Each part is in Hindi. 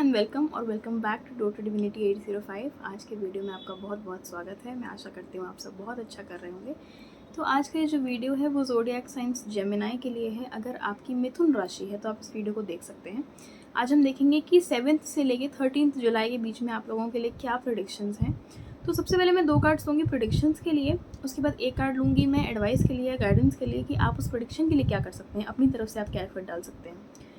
And welcome back to daughter divinity 805। आज के वीडियो में आपका बहुत बहुत स्वागत है। मैं आशा करती हूँ आप सब बहुत अच्छा कर रहे होंगे। तो आज का जो वीडियो है वो ज़ोडिएक साइंस जेमिनी के लिए है। अगर आपकी मिथुन राशि है तो आप इस वीडियो को देख सकते हैं। आज हम देखेंगे कि 7th से लेके 13th जुलाई के बीच में आप लोगों के लिए क्या प्रेडिक्शंस हैं। तो सबसे पहले मैं 2 कार्ड्स लूँगी प्रेडिक्शंस के लिए, उसके बाद 1 कार्ड लूँगी मैं एडवाइस के लिए, गाइडेंस के लिए कि आप उस प्रेडिक्शन के लिए क्या कर सकते हैं, अपनी तरफ से आप क्या एफर्ट डाल सकते हैं।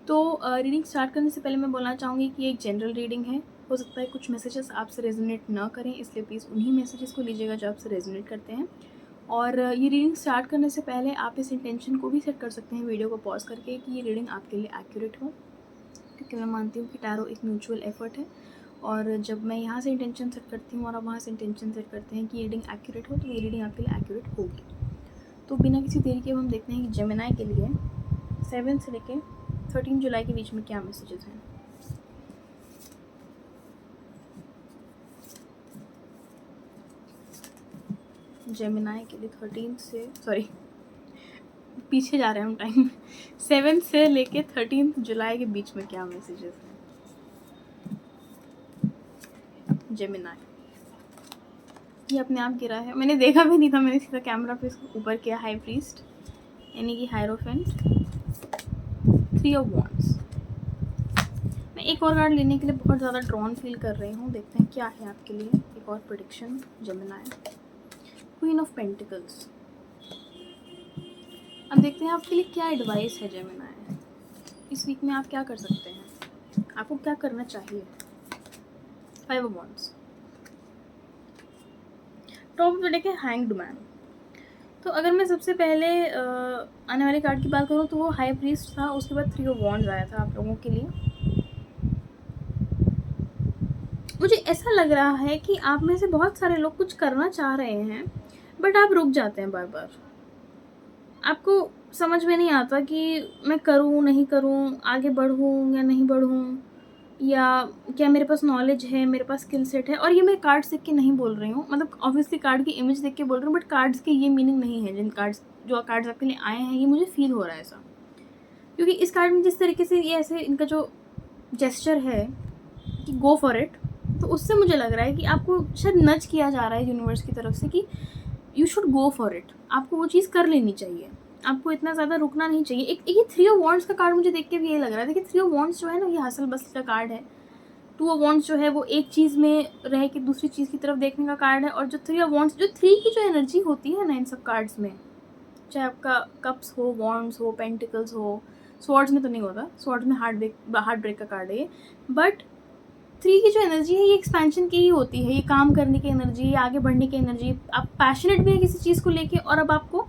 तो रीडिंग स्टार्ट करने से पहले मैं बोलना चाहूँगी कि एक जनरल रीडिंग है। हो सकता है कुछ मैसेजेस आपसे रेजोनेट ना करें, इसलिए प्लीज़ उन्हीं मैसेजेस को लीजिएगा जो आपसे रेजोनेट करते हैं। और ये रीडिंग स्टार्ट करने से पहले आप इस इंटेंशन को भी सेट कर सकते हैं वीडियो को पॉज करके कि ये रीडिंग आपके लिए एक्यूरेट हो, क्योंकि मैं मानती हूँ कि टैरो एक म्यूचुअल एफर्ट है। और जब मैं यहाँ से इंटेंशन सेट करती हूँ और आप वहाँ से इंटेंशन सेट करते हैं कि ये रीडिंग एक्यूरेट हो, तो ये रीडिंग आपके लिए एक्यूरेट होगी। तो बिना किसी देरी के हम देखते हैं कि जेमिनी के लिए 7 से लेके 13 जुलाई के बीच में क्या मैसेजेस हैं। जेमिनी के लिए 13 से पीछे जा रहे हैं हम टाइम 7 से लेके 13 जुलाई के बीच में क्या मैसेजेस हैं। जेमिनी ये अपने आप गिरा है, मैंने देखा भी नहीं था, मैंने सीधा कैमरा पे इसको ऊपर किया। हाई प्रीस्ट यानी कि हायरोफेंट, 3 ऑफ वॉन्ड्स। मैं एक और कार्ड लेने के लिए बहुत ज़्यादा ड्रॉन फील कर रही हूँ। देखते हैं क्या है आपके लिए एक और prediction Gemini. Queen of pentacles. अब देखते हैं आपके लिए क्या एडवाइस है जेमिनी। इस वीक में आप क्या कर सकते हैं, आपको क्या करना चाहिए। 5 ऑफ वॉन्ड्स। टॉप पे देखें हैंग्ड मैन। तो अगर मैं सबसे पहले आने वाले कार्ड की बात करूँ तो वो हाई प्रीस्ट था, उसके बाद 3 ऑफ वॉन्ड्स आया था आप लोगों के लिए। मुझे ऐसा लग रहा है कि आप में से बहुत सारे लोग कुछ करना चाह रहे हैं बट आप रुक जाते हैं बार बार। आपको समझ में नहीं आता कि मैं करूँ नहीं करूँ, आगे बढ़ूँ या नहीं बढ़ूँ, या क्या मेरे पास नॉलेज है, मेरे पास स्किल सेट है। और ये मैं कार्ड्स देख के नहीं बोल रही हूँ, मतलब ऑब्वियसली कार्ड की इमेज देख के बोल रही हूँ, बट कार्ड्स के ये मीनिंग नहीं है। जो कार्ड्स आपके लिए आए हैं ये मुझे फील हो रहा है ऐसा, क्योंकि इस कार्ड में जिस तरीके से ये ऐसे इनका जो जेस्चर है कि गो फॉर इट, तो उससे मुझे लग रहा है कि आपको शायद नच किया जा रहा है यूनिवर्स की तरफ से कि you should go for it. आपको वो चीज़ कर लेनी चाहिए, आपको इतना ज़्यादा रुकना नहीं चाहिए। एक ये 3 ऑफ वॉन्ड्स का कार्ड मुझे देख के भी ये लग रहा है। देखिए 3 ऑफ वॉन्ड्स जो है ना, ये हसल बसल का कार्ड है। 2 ऑफ वॉन्ड्स जो है वो एक चीज़ में रह के दूसरी चीज़ की तरफ देखने का कार्ड है। और जो 3 ऑफ वॉन्ड्स, जो 3 की जो एनर्जी होती है ना इन सब कार्ड्स में, चाहे आपका कप्स हो, वॉन्ड्स हो, पेंटिकल्स हो, स्वॉर्ड्स में तो नहीं होता, स्वॉर्ड्स में हार्ट ब्रेक का कार्ड है ये, बट 3 की जो एनर्जी है ये एक्सपेंशन की ही होती है। ये काम करने की एनर्जी, आगे बढ़ने की एनर्जी। आप पैशनेट भी है किसी चीज़ को लेके और अब आपको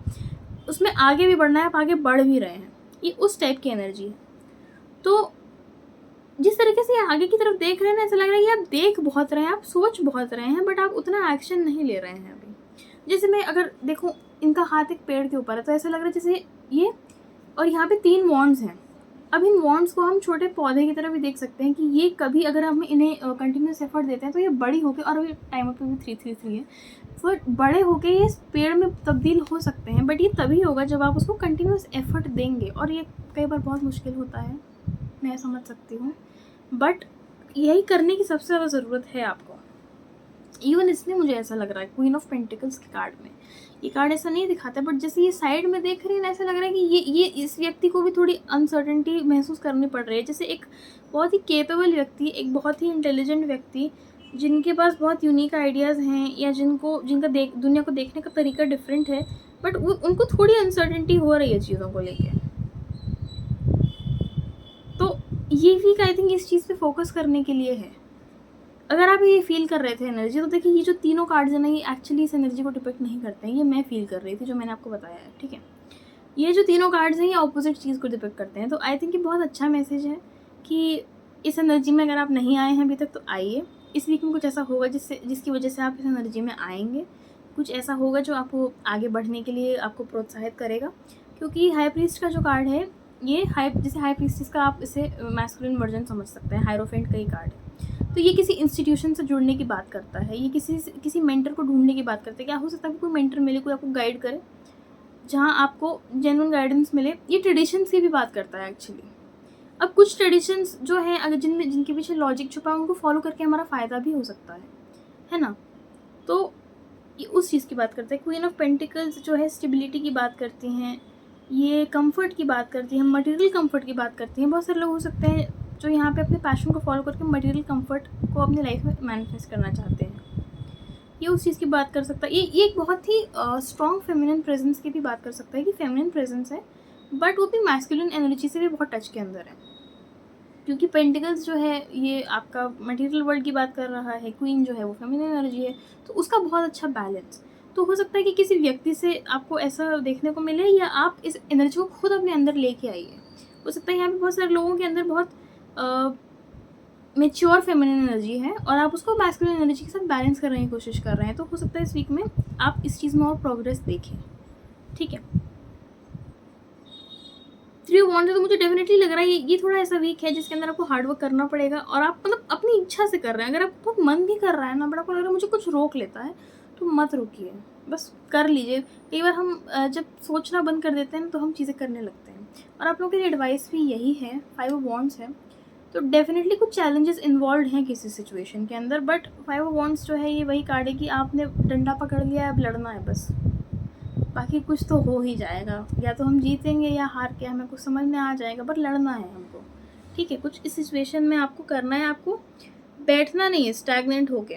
उसमें आगे भी बढ़ना है, आप आगे बढ़ भी रहे हैं, ये उस टाइप की एनर्जी है। तो जिस तरीके से आगे की तरफ देख रहे हैं ना, ऐसा लग रहा है कि आप देख बहुत रहे हैं, आप सोच बहुत रहे हैं, बट आप उतना एक्शन नहीं ले रहे हैं अभी। जैसे मैं अगर देखूँ, इनका हाथ एक पेड़ के ऊपर है, तो ऐसा लग रहा है जैसे ये, और यहाँ पे 3 वॉन्ड्स हैं। अब इन वॉन्ड्स को हम छोटे पौधे की तरह भी देख सकते हैं कि ये कभी अगर हम इन्हें कंटिन्यूस एफर्ट देते हैं तो ये बड़ी होकर, और अभी टाइम पे भी 333 है, फिर बड़े होकर ये पेड़ में तब्दील हो सकते हैं। बट ये तभी होगा जब आप उसको कंटिन्यूस एफर्ट देंगे, और ये कई बार बहुत मुश्किल होता है, मैं समझ सकती हूँ, बट यही करने की सबसे ज़्यादा ज़रूरत है आपको। इवन इसलिए मुझे ऐसा लग रहा है क्वीन ऑफ पेंटिकल्स के कार्ड में, ये कार्ड ऐसा नहीं दिखाता, बट जैसे ये साइड में देख रही है ना, ऐसा लग रहा है कि ये इस व्यक्ति को भी थोड़ी अनसर्टेनिटी महसूस करनी पड़ रही है। जैसे एक बहुत ही केपेबल व्यक्ति, एक बहुत ही इंटेलिजेंट व्यक्ति, जिनके पास बहुत यूनिक आइडियाज़ हैं, या जिनका दुनिया को देखने का तरीका डिफरेंट है, बट उनको थोड़ी अनसर्टेनिटी हो रही है चीज़ों को लेके। तो ये वीक आई थिंक इस चीज़ पे फोकस करने के लिए है। अगर आप ये फील कर रहे थे एनर्जी, तो देखिए ये जो तीनों कार्ड्स हैं ना, ये एक्चुअली इस एनर्जी को डिपेक्ट नहीं करते हैं। ये मैं फील कर रही थी, जो मैंने आपको बताया है, ठीक है। ये जो तीनों कार्ड्स हैं ये ऑपोजिट चीज़ को डिपेक्ट करते हैं। तो आई थिंक ये बहुत अच्छा मैसेज है कि इस एनर्जी में अगर आप नहीं आए हैं अभी तक तो आइए। इस वीक में कुछ ऐसा होगा जिसकी वजह से आप इस एनर्जी में आएंगे। कुछ ऐसा होगा जो आपको आगे बढ़ने के लिए आपको प्रोत्साहित करेगा, क्योंकि हाई प्रीस्ट का जो कार्ड है, ये जैसे हाई प्रीस्टिस का आप इसे मैस्कुलिन वर्जन समझ सकते हैं, हायरोफेंट का ही कार्ड है। तो ये किसी इंस्टीट्यूशन से जुड़ने की बात करता है, ये किसी मेंटर को ढूंढने की बात करता है। क्या हो सकता है कि कोई मेंटर मिले, कोई आपको गाइड करे, जहाँ आपको जेन्युइन गाइडेंस मिले। ये ट्रेडिशंस की भी बात करता है एक्चुअली। अब कुछ ट्रेडिशंस जो हैं अगर जिनके पीछे लॉजिक छुपा है उनको फॉलो करके हमारा फ़ायदा भी हो सकता है ना? तो ये उस चीज़ की बात करते हैं। क्वीन ऑफ पेंटिकल्स जो है स्टेबिलिटी की बात करती हैं, ये कम्फर्ट की बात करती हैं, मटेरियल कम्फर्ट की बात करती हैं। बहुत सारे लोग हो सकते हैं जो यहाँ पे अपने पैशन को फॉलो करके मटेरियल कम्फर्ट को अपनी लाइफ में मैनिफेस्ट करना चाहते हैं। ये उस चीज़ की बात कर सकता है। ये एक बहुत ही स्ट्रॉन्ग फेमिनिन प्रेजेंस की भी बात कर सकता है कि फेमिनिन प्रेजेंस है बट वो भी मैस्कुलिन एनर्जी से भी बहुत टच के अंदर है, क्योंकि पेंटिकल्स जो है ये आपका मटेरियल वर्ल्ड की बात कर रहा है, क्वीन जो है वो फेमिनिन एनर्जी है, तो उसका बहुत अच्छा बैलेंस। तो हो सकता है कि किसी व्यक्ति से आपको ऐसा देखने को मिले या आप इस एनर्जी को खुद अपने अंदर लेके आइए। हो सकता है यहाँ पे बहुत सारे लोगों के अंदर बहुत मेच्योर फेमिनिन एनर्जी है और आप उसको मैस्कुलिन एनर्जी के साथ बैलेंस करने की कोशिश कर रहे हैं, तो हो सकता है इस वीक में आप इस चीज़ में और प्रोग्रेस देखें। ठीक है, 3 ऑफ वांड्स है तो मुझे डेफिनेटली लग रहा है ये थोड़ा ऐसा वीक है जिसके अंदर आपको हार्ड वर्क करना पड़ेगा और आप मतलब अपनी इच्छा से कर रहे हैं। अगर आपको बहुत मन भी कर रहा है ना बट आपको लग रहा है मुझे कुछ रोक लेता है, तो मत रोकिए, बस कर लीजिए। कई बार हम जब सोचना बंद कर देते हैं ना तो हम चीज़ें करने लगते हैं। और आप लोगों के लिए एडवाइस भी यही है, 5 ऑफ वांड्स है तो डेफिनेटली कुछ चैलेंजेस इन्वॉल्व हैं किसी सिचुएशन के अंदर, बट 5 ऑफ वांड्स जो है ये वही कार्ड है कि आपने डंडा पकड़ लिया है, अब लड़ना है बस, बाकी कुछ तो हो ही जाएगा। या तो हम जीतेंगे या हार के हमें कुछ समझ में आ जाएगा, बट लड़ना है हमको। ठीक है, कुछ इस सिचुएशन में आपको करना है, आपको बैठना नहीं है स्टैग्नेंट होके।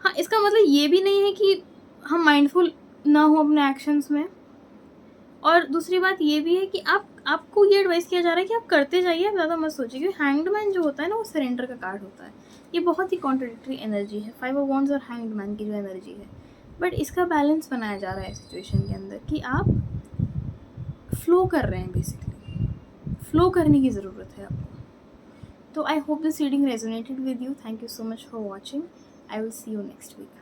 हाँ, इसका मतलब ये भी नहीं है कि हम माइंडफुल ना हो अपने एक्शंस में। और दूसरी बात ये भी है कि आपको ये एडवाइस किया जा रहा है कि आप करते जाइए, आप ज़्यादा मत सोचिए, क्योंकि हैंग्ड मैन जो होता है ना वो सरेंडर का कार्ड होता है। ये बहुत ही कॉन्ट्रडिक्टरी एनर्जी है, 5 ऑफ वांड्स और हैंग्ड मैन की जो एनर्जी है, बट इसका बैलेंस बनाया जा रहा है सिचुएशन के अंदर कि आप फ्लो कर रहे हैं, बेसिकली फ्लो करने की ज़रूरत है आपको। तो I hope this reading resonated with you. Thank you so much for watching. I will see you next week.